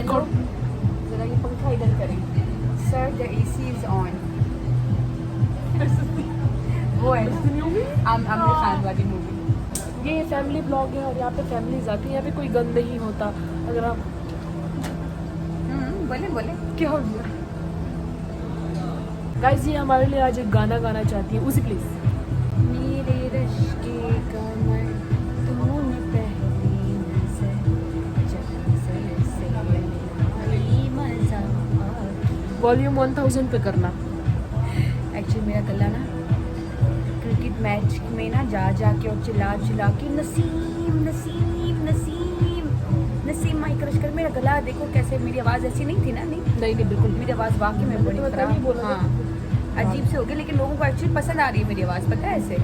देखो जरा ये पंखा इधर करें sir, the AC is on. वो है आमिर खान वाली मूवी। ये फैमिली ब्लॉग है और यहाँ पे फैमिलीज आती है, यहाँ पे कोई गंद नहीं होता। अगर आप बोले बोले क्या हो गया गाइस, ये हमारे लिए आज एक गाना गाना चाहती है, उसी प्लीज। मेरे रश्के कमर तूने पहली नजर जब नजर से आई मजा आ। वॉल्यूम 1000 पे करना। एक्चुअली मेरा गला ना क्रिकेट मैच में ना जा के और चिल्ला के नसीम नसीम नसीम नसीम माइक क्रश कर, मेरा गला देखो कैसे, मेरी आवाज़ ऐसी नहीं थी ना। नहीं बिल्कुल मेरी आवाज़ वाकई में बड़ी खराब, हाँ अजीब से हो गई, लेकिन लोगों को एक्चुअली पसंद आ रही है मेरी आवाज़, पता है ऐसे।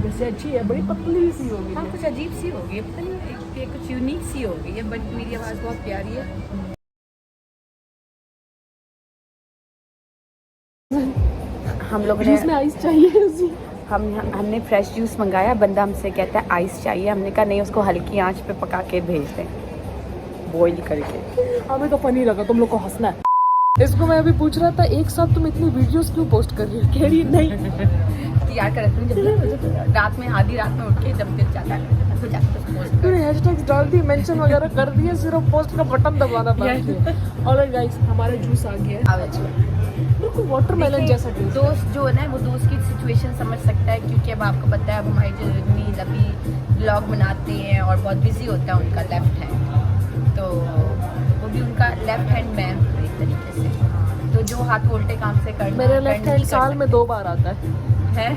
वैसे अच्छी है, बड़ी पतली सी होगी। हाँ कुछ अजीब सी हो गई है, पता नहीं कुछ यूनिक सी हो गई है, बट मेरी आवाज़ बहुत प्यारी है। हम लोग ने इसमें आइस चाहिए उसी। हमने फ्रेश जूस मंगाया, बंदा हमसे कहता है आइस चाहिए, हमने कहा नहीं, उसको हल्की आंच पे पका के भेज दें, बॉईल करके। हमें तो फनी लगा, तुम लोग को हंसना है। इसको मैं अभी पूछ रहा था, एक साथ तुम इतनी वीडियोस क्यों पोस्ट कर रही हो? कह रही नहीं तैयार कर रखती हूँ, जब रात में आधी रात में उठ के जब दिल चाहता है तो जाकर पोस्ट कर। हैशटैग्स डाल दिए, मेंशन वगैरह कर दिए, सिर्फ पोस्ट का बटन दबाना बाकी है। ऑलराइट गाइस, हमारा जूस आ गया है, बिल्कुल वाटरमेलन जैसा टेस्ट। दोस्त जो है ना वो दोस्त की सिचुएशन समझ सकता है, क्योंकि अब आपको पता है अब हमारी जो नील अभी ब्लॉग बनाते हैं और बहुत बिजी होता है उनका लेफ्ट हैंड, तो वो भी उनका लेफ्ट हैंड मैन एक तरीके से, तो जो हाथ उल्टे काम से करना, मेरे लेफ्ट हैंड साल में 2 बार आता है।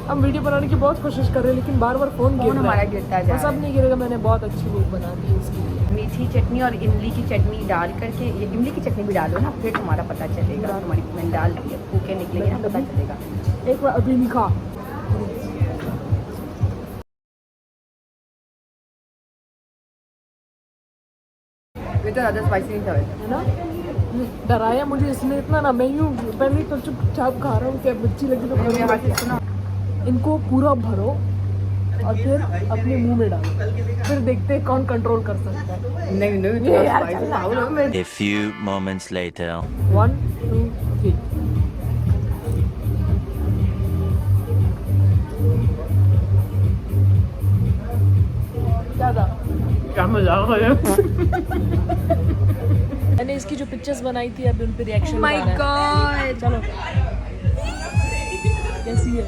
हम वीडियो बनाने की बहुत कोशिश कर रहे हैं, लेकिन बार बार फोन हमारा गिरता जा रहा है। सब नहीं गिरेगा, मैंने बहुत अच्छी वीडियो बना दी है इसके लिए। मीठी चटनी और इमली की चटनी डाल करके, ये इमली की चटनी भी डालो ना, फिर तुम्हारा पता चलेगा, तुम्हारी मैंने डाल दी है, फूके निकलेंगे ना, पता चलेगा। एक बार अभी नहीं खा, ये तो ज़्यादा स्पाइसी नहीं था है ना? डराया मुझे इसने इतना ना, मैं यूँ पहले तो चुपचाप खा रहा हूँ, क्या अच्छी लगी तो मेरे हाथ से सुनो। इनको पूरा भरो और फिर अपने मुंह में डालो, फिर देखते हैं कौन कंट्रोल कर सकता है। नहीं ये यार चल A few moments later. 1 2 3 क्या मजाक है। मैंने इसकी जो पिक्चर्स बनाई थी अभी उन पे रिएक्शन माय गॉड, चलो कैसी है?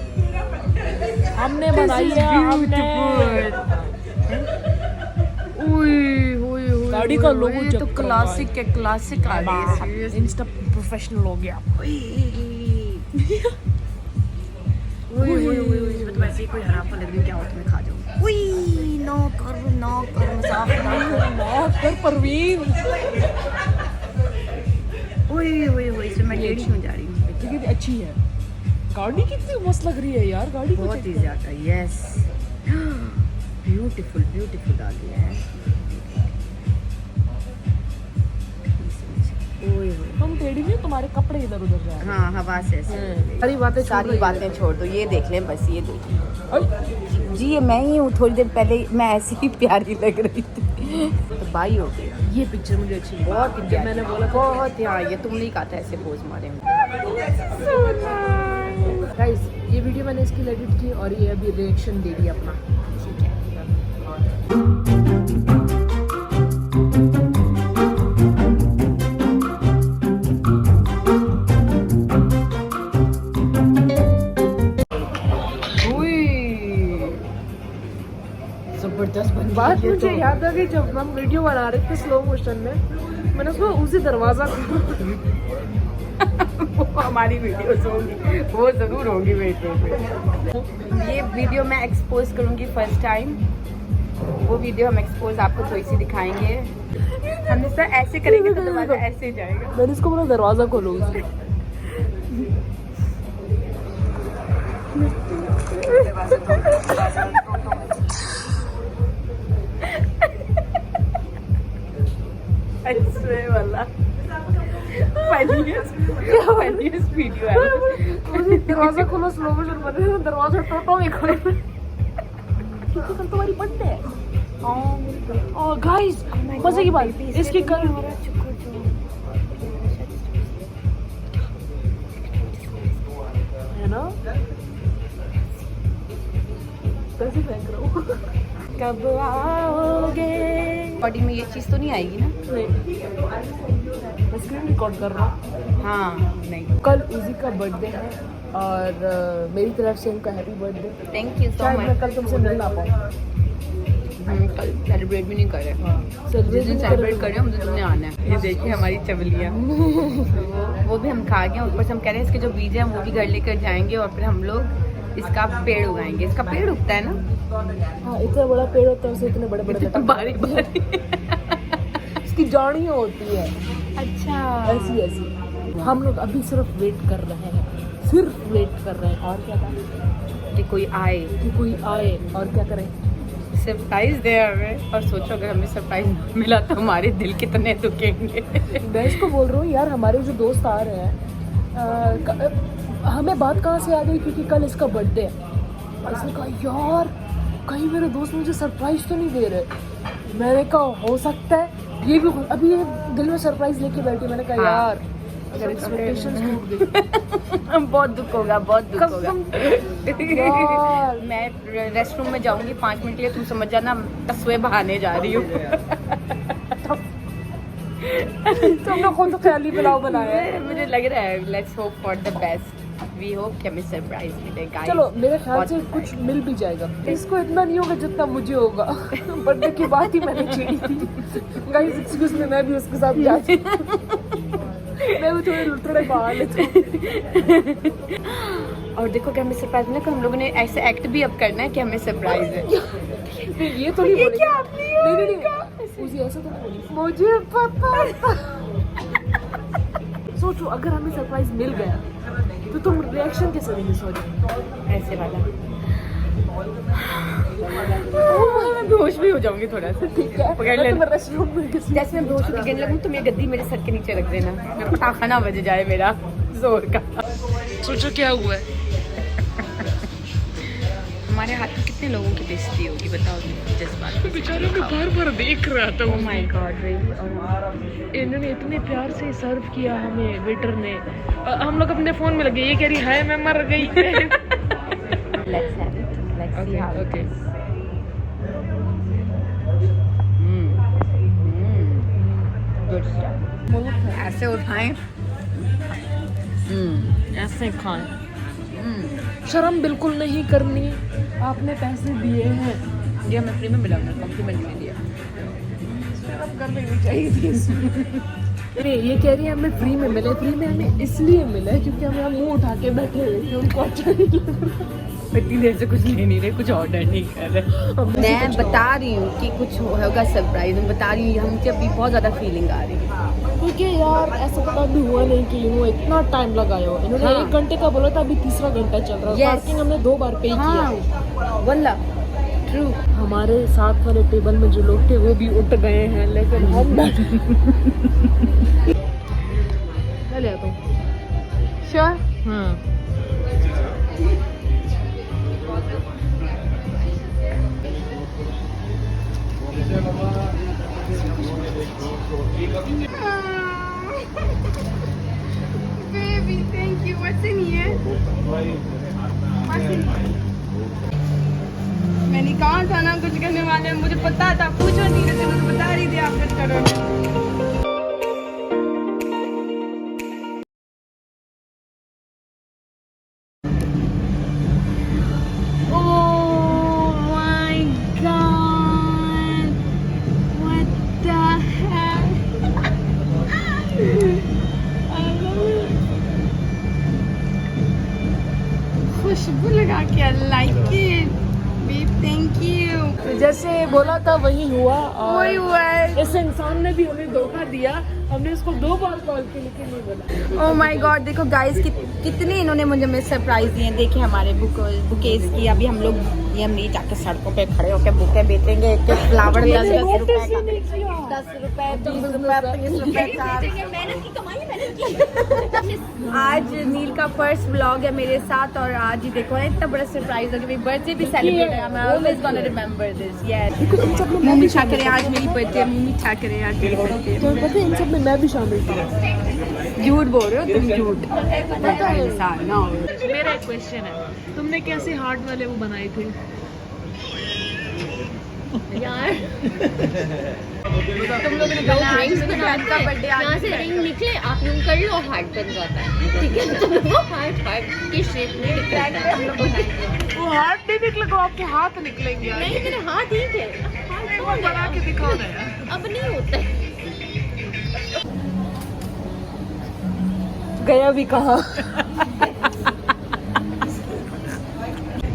हमने बनाई है, हमने गाड़ी का लोगो तो क्लासिक है, क्लासिक आ गई, इंस्टा प्रोफेशनल हो गया। वैसे ही कोई हराम लग रही, क्या हो तुम्हें खा जाओ। उई नो कर मजाक ना कर परवीन। उई इसमें मैं टेढ़ी क्यों जा रही हूँ? कितनी अच्छी है गाड़ी, कितनी मस्त लग रही है यार गाड़ी, बहुत ही ज्यादा। यस ब्यूटीफुल आ गया है। तुम टेढ़ी नहीं, तुम्हारे कपड़े इधर उधर जा रहे हैं। हाँ हवा से सारी बातें छोड़ दो, ये देख लें बस, ये देख लें जी, ये मैं ही हूँ। थोड़ी देर पहले मैं ऐसी ही प्यारी लग रही थी, तो बाई हो गई। ये पिक्चर मुझे अच्छी लगी बहुत जब मैंने बोला बहुत, हाँ ये तुमने ही कहा था ऐसे पोज मारे। गाइस, ये वीडियो मैंने इसकी एडिट की और ये अभी रिएक्शन दे दिया अपना, ठीक है। जबरदस्त बन बात मुझे याद आ गई, जब हम वीडियो बना रहे थे स्लो मोशन में, मैंने उसको उसी दरवाजा वो हमारी वीडियोस होंगी, वो जरूर होंगी। वेट ये वीडियो मैं एक्सपोज करूंगी फर्स्ट टाइम, वो वीडियो हम एक्सपोज आपको थोड़ी सी दिखाएंगे। हम इस तरह ऐसे करेंगे तो दरवाजा ऐसे ही जाएगा। मैंने इसको बोला दरवाजा खोलो उसको। वाला फनीएस्ट वीडियो है। दरवाजा खोलो, स्लो मोशन बने, दरवाजा टोटो में खोलो, क्योंकि कल तुम्हारी बर्थडे है। गाइस मजे की बात इसकी कल है ना, पैसे फेंक रहा हूँ। कब आओगे? बॉडी में ये चीज़ तो नहीं आएगी ना? मैं स्क्रीन रिकॉर्ड कर रहा हूँ। हाँ नहीं। कल उजी का बर्थडे है और मेरी तरफ से उनका हैप्पी बर्थडे। थैंक यू सो शायद मैं मच। कल तुमसे मिल ना पाऊँ। हम कल सेलिब्रेट भी नहीं कर रहे। जिस दिन सेलिब्रेट कर रहे हैं मुझे तुमने आना है। ये देखिए हमारी चवलियाँ, वो भी हम खा गए। ऊपर से हम कह रहे हैं इसके जो बीज हैं वो भी घर लेकर जाएंगे और फिर हम लोग इसका पेड़ उगाएंगे। इसका पेड़ उगता है ना? हाँ, इतना बड़ा पेड़ होता है उसे इतने बड़े बड़े बारीक बारीक। इसकी जाड़ियाँ होती है अच्छा। ऐसी ऐसी। हम लोग अभी सिर्फ वेट कर रहे हैं, सिर्फ वेट कर रहे हैं। और क्या था कि कोई आए, कि कोई आए और क्या करें, सरप्राइज दे हमें। और सोचो अगर हमें सरप्राइज मिला तो हमारे दिल कितने दुखेंगे। मैं इसको बोल रहा हूँ यार हमारे जो दोस्त आ रहे हैं हमें बात कहाँ से आ गई क्योंकि कल इसका बर्थडे है। और इसने कहा यार कहीं मेरे दोस्त मुझे सरप्राइज तो नहीं दे रहे। मैंने कहा हो सकता है ये भी अभी ये दिल में सरप्राइज लेके बैठी। मैंने कहा हाँ। यार अगर एक्सपेक्टेशंस टूट गई बहुत दुख होगा, बहुत दुख होगा। यार। मैं रेस्ट रूम में जाऊंगी 5 मिनट के लिए, तुम समझ जाना तस्वे बहाने जा रही हूँ। तुमने खुद तो ख्याली पुलाव बनाया है। मुझे लग रहा है let's hope for the best. We hope कि हमें सरप्राइज मिलेगा। चलो मेरे ख्याल से कुछ मिल भी जाएगा। इसको इतना नहीं होगा जितना मुझे होगा। बर्थडे की बात ही मैंने छेड़ी थी। गाइस एक्सक्यूज मी, मैं भी उसके साथ जाती हूँ। मैं भी थोड़े लुटड़े बाहर लेती हूँ। और देखो कि हमें सरप्राइज मिला कि हम लोगों ने ऐसे एक्ट भी अब करना है कि हमें सरप्राइज है। नहीं, ये तो नहीं ये बोलेगी। क्या आपने नहीं उसी ऐसा तो नहीं बोली। मुझे पता। सोचो अगर हमें सरप्राइज मिल गया तो तुम रिएक्शन कैसे देंगे? सॉरी ऐसे वाला। मैं बेहोश भी हो जाऊंगी थोड़ा सा। ठीक है, पकड़ लेना। मैं रेस्टोरेंट में किसी जैसे मैं बेहोश होकर गिरने लगूं तुम ये गद्दी मेरे सर के नीचे रख देना, मेरा पटाखा ना बज जाए मेरा जोर का। सोचो क्या हुआ है। हमारे हाथ में कितने लोगों की बेइज्जती होगी बताओ जज्बात। बेचारों को बार बार देख रहा था। Oh my God, really? और इन्होंने इतने प्यार से सर्व किया हमें वेटर ने। हम लोग अपने फोन में लगे, ये कह रही है मैं मर गई। let's have it. Let's see Okay, how it okay. is. Good stuff. ऐसे उठाएं। ऐसे खाएं। शर्म बिल्कुल नहीं करनी, आपने पैसे दिए हैं। ये हमें फ्री में मिला, हमने कॉम्प्लीमेंट्री दिया। शर्म कर लेनी चाहिए थी। अरे ये कह रही है हमें फ्री में मिले। फ्री में हमें इसलिए मिला है क्योंकि हमें मुंह उठा के बैठे हुए थे, उनको अच्छा नहीं लग रहा। इतनी देर से कुछ ले नहीं रहे, कुछ ऑर्डर नहीं कर रहे। मैं बता रही हूँ कि कुछ होगा सरप्राइज। मैं बता रही हूँ मुझे अभी बहुत ज़्यादा फीलिंग आ रही है क्योंकि यार ऐसा पता भी हुआ नहीं कि इन्होंने इतना टाइम लगाया हो। इन्होंने 1 घंटे का बोला था, अभी तीसरा घंटा चल रहा है। Yes. पार्किंग हमने 2 बार पे किया। वल्ला ट्रू। हमारे साथ वाले टेबल में जो लोग थे वो भी उठ गए हैं, लेकिन हम मैं ले आता हूँ। Sure. Baby, thank you. What's in here? What's in here? मैंने कहा था ना कुछ करने वाले, मुझे पता था। पूछो नहीं रहे थे, मुझे बता रही थी आप कुछ करोगे। Oh my God! What the heck? I love it. खुशबू लगा के I like it. Babe, thank you. जैसे बोला था वही हुआ। वही हुआ है। इस इंसान ने भी हमें धोखा दिया। हमने इसको 2 बार कॉल की लेकिन नहीं बोला। Oh my God, देखो गाइस कितने इन्होंने मुझे सरप्राइज दिए। देखिए हमारे बुकेज की। अभी हम लोग ये हम नहीं जाके सड़कों पे खड़े होकर बुके बेचेंगे। एक एक फ्लावर 10 रुपए का, 10 रुपए, 20 रुपए, 30 रुपए का। आज नील का फर्स्ट व्लॉग है मेरे साथ और आज ही देखो इतना बड़ा सरप्राइज हो गया। बर्थडे भी सेलिब्रेट है। मैं always gonna remember this. yes. देखो इन सब में मुंह मैं भी मीठा शामिल करें आज मेरी बर्थडे, मुंह मीठा करें आज मेरी बर्थडे। तो पता है इन सब में मैं भी शामिल था। झूठ बोल रहे हो तुम, झूठ। पता है। इंसान ना हो। मेरा एक क्वेश्चन है, तुमने कैसे हार्ट वाले वो बनाए थे? यार तुम लोग ने कहा रिंग्स बनाते हैं, यहाँ से रिंग निकले आप यूं कर लो हार्ट बन जाता है, ठीक है? तो वो हार्ट की शेप में निकलता है, हम लोग बनाएंगे। वो हार्ट नहीं निकलेगा, आपके हाथ निकलेंगे यार। नहीं मेरे हाथ ही थे, हार्ट बना के दिखाओ ना यार। अब नहीं होता है। गया भी कहाँ?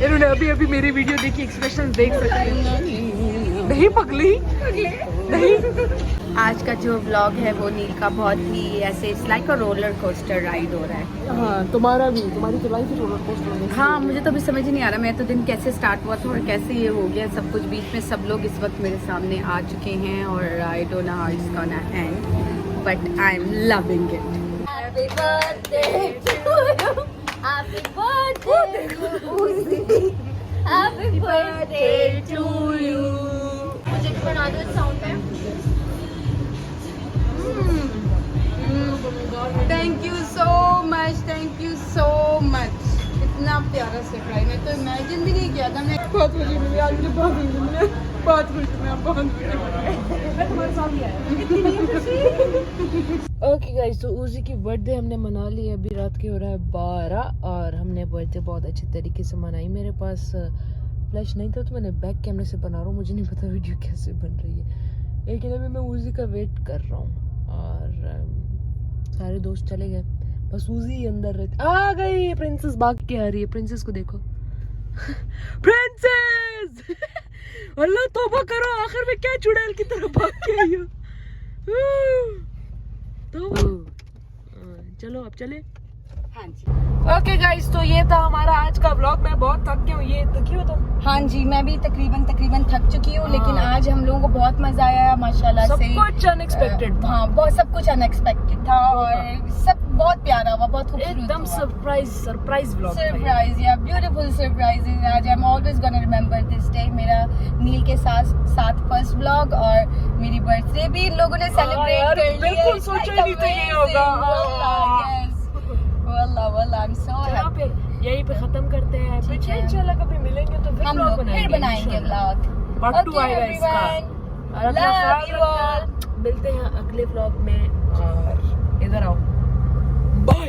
इन्होंने अभी मेरी वीडियो देखी, एक्सप्रेशन देख सकते हैं। नहीं पगली, नहीं। आज का जो व्लॉग है वो नील का बहुत ही ऐसे it's like a roller coaster ride हो रहा है। हाँ तुम्हारा भी, तुम्हारी तो लाइफ ही रोलर कोस्टर है। हाँ मुझे तो अभी समझ ही नहीं आ रहा मैं तो दिन कैसे स्टार्ट हुआ था और कैसे ये हो गया सब कुछ। बीच में सब लोग इस वक्त मेरे सामने आ चुके हैं और I don't know how it's gonna end but I am loving it. Happy birthday to you, happy birthday happy birthday to you. मुझे भी बना दो साउंड पे। Thank you so much, thank you so much. इतना प्यारा surprise मैं तो imagine भी नहीं किया था। मैं बहुत खुशी मिली आज, मुझे बहुत खुशी मिली, बहुत खुशी, मैं बहुत खुशी। मैं तुम्हारे साथ ही आया। ओके गाइस, तो उसी की बर्थडे हमने मना ली। अभी रात के हो रहा है 12 और हमने बर्थडे बहुत अच्छे तरीके से मनाई। मेरे पास फ्लैश नहीं था तो मैंने बैक कैमरे से बना रहा हूँ। मुझे नहीं पता वीडियो कैसे बन रही है, लेकिन अभी मैं उसी का वेट कर रहा हूँ और सारे दोस्त चले गए, बस उसी अंदर रहते। आ गई प्रिंसेस, भाग के आ रही है। प्रिंसेस को देखो। प्रिंसेस अल्लाह तौबा करो, आखिर में क्या चुड़ैल की तरह भाग के आई हो। चलो अब चले। हाँ जी ओके गाइस, तो ये था हमारा आज का व्लॉग। मैं बहुत थक गया हूँ। ये थकी हो तुम? हाँ जी मैं भी तकरीबन थक चुकी हूँ, लेकिन हाँ। आज हम लोगों को बहुत मजा आया माशाल्लाह सब से। कुछ अनएक्सपेक्टेड था। हाँ बहुत सब कुछ अनएक्सपेक्टेड था और सब बहुत प्यारा हुआ, बहुत खूबसूरत एकदम हुआ। Surprise vlog. सरप्राइज या ब्यूटीफुल सरप्राइजेस। आज I am always gonna remember this day. मेरा नील के साथ फर्स्ट व्लॉग और मेरी बर्थडे भी इन लोगों ने सेलिब्रेट यार, कर लिया। बिल्कुल सोचा नहीं था ये होगा। वल्लाह आई एम सो चलो हैप्पी। फिर यहीं पे खत्म करते हैं। ठीक फिर है। इंशाल्लाह कभी मिलेंगे तो फिर हम व्लॉग लोग फिर बनाएंगे इंशाल्लाह। व्लॉग। पार्ट 2 आएगा इसका। और अपना Love ख्याल you रखना। all. मिलते हैं अगले व्लॉग में और इधर आओ। बाय।